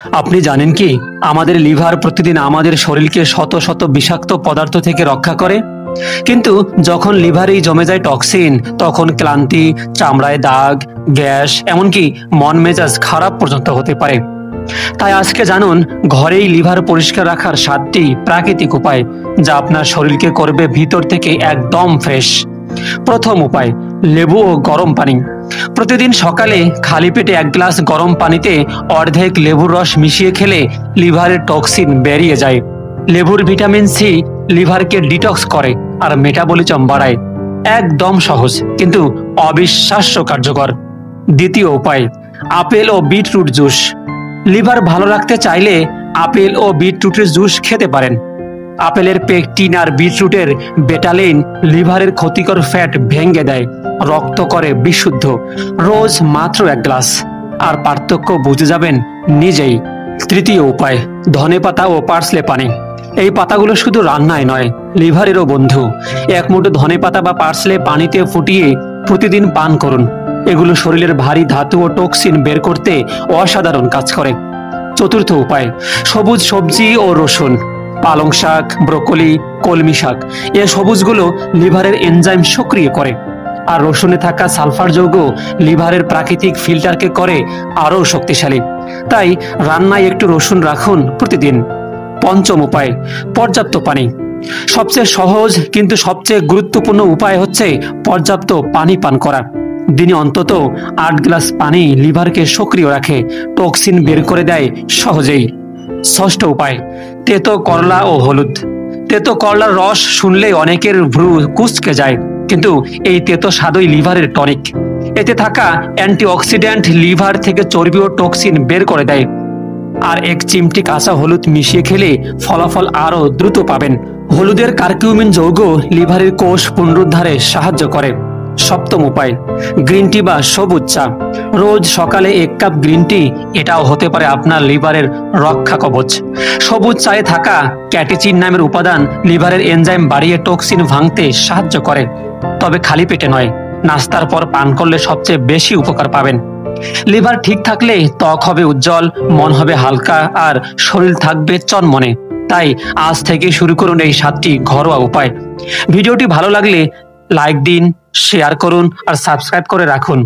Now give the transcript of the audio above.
আপনি জানেন কি আমাদের লিভার প্রতিদিন আমাদের শরীরকে শত শত বিষাক্ত পদার্থ থেকে রক্ষা করে, কিন্তু যখন লিভারেই জমে যায় টক্সিন তখন ক্লান্তি, চামড়ায় দাগ, গ্যাস, এমনকি মন মেজাজ খারাপ পর্যন্ত হতে পারে। তাই আজকে জানুন ঘরেই লিভার পরিষ্কার রাখার 7টি প্রাকৃতিক উপায়, যা আপনার শরীরকে করবে ভিতর থেকে একদম ফ্রেশ। প্রথম উপায়, লেবু ও গরম পানি। প্রতিদিন সকালে খালি পেটে 1 গ্লাস গরম পানিতে অর্ধেক লেবুর রস মিশিয়ে খেলে লিভারের টক্সিন বেরিয়ে যায়। লেবুর ভিটামিন সি লিভারকে ডিটক্স করে আর মেটাবলিজম বাড়ায়। একদম সহজ কিন্তু অবিশ্বাস্য কার্যকর। দ্বিতীয় উপায়, আপেল ও বিটরুট জুস। লিভার ভালো রাখতে চাইলে আপেল ও বিটরুটের জুস খেতে পারেন। আপেলের পেকটিন আর বিটরুটের বেটালিন লিভারের ক্ষতিকর ফ্যাট ভেঙে দেয়, রক্ত করে বিশুদ্ধ। রোজ মাত্র 1 গ্লাস, আর পার্থক্য বুঝে যাবেন নিজেই। তৃতীয় উপায়, ধনেপাতা ও পার্সলে পানি। এই পাতাগুলো শুধু রান্নায় নয়, লিভারেরও বন্ধু। 1 মুঠো ধনেপাতা বা পার্সলে পানিতে ফুটিয়ে প্রতিদিন পান করুন। এগুলো শরীরের ভারী ধাতু ও টক্সিন বের করতে অসাধারণ কাজ করে। চতুর্থ উপায়, সবুজ সবজি ও রসুন। পালং শাক, ব্রোকলি, কলমি শাক, এই সবুজগুলো লিভারের এনজাইম সক্রিয় করে, আর রসুনে থাকা সালফার যৌগ লিভারের প্রাকৃতিক ফিল্টারকে করে আরও শক্তিশালী। তাই রান্নায় একটু রসুন রাখুন প্রতিদিন। পঞ্চম উপায়, পর্যাপ্ত পানি। সবচেয়ে সহজ কিন্তু সবচেয়ে গুরুত্বপূর্ণ উপায় হচ্ছে পর্যাপ্ত পানি পান করা। দিনে অন্তত 8 গ্লাস পানি লিভারকে সক্রিয় রাখে, টক্সিন বের করে দেয় সহজেই। ষষ্ঠ উপায়, তেতো করলা ও হলুদ। তেতো করলার রস শুনলে অনেকের ভ্রু কুঁচকে যায়, কিন্তু এই তেতো স্বাদই লিভারের টনিক। এতে থাকা অ্যান্টিঅক্সিডেন্ট লিভার থেকে চর্বি ও টক্সিন বের করে দেয়। আর 1 চিমটি কাঁচা হলুদ মিশিয়ে খেলে ফলাফল আরও দ্রুত পাবেন। হলুদের কার্কিউমিন যৌগ লিভারের কোষ পুনরুদ্ধারে সাহায্য করে। সপ্তম উপায়, গ্রিন টি বা সবুজ চা। রোজ সকালে 1 কাপ গ্রিন টি, এটাও হতে পারে আপনার লিভারের রক্ষা কবচ। সবুজ চায়ে থাকা ক্যাটেচিন নামের উপাদান লিভারের এনজাইম বাড়িয়ে টক্সিন ভাঙতে সাহায্য করে। তবে খালি পেটে নয়, নাস্তার পর পান করলে সবচেয়ে বেশি উপকার পাবেন। লিভার ঠিক থাকলে ত্বক হবে উজ্জ্বল, মন হবে হালকা, আর শরীর থাকবে চনমনে। তাই আজ থেকে শুরু করুন এই 7টি ঘরোয়া উপায়। ভিডিওটি ভালো লাগলে লাইক দিন, শেয়ার করুন আর সাবস্ক্রাইব করে রাখুন।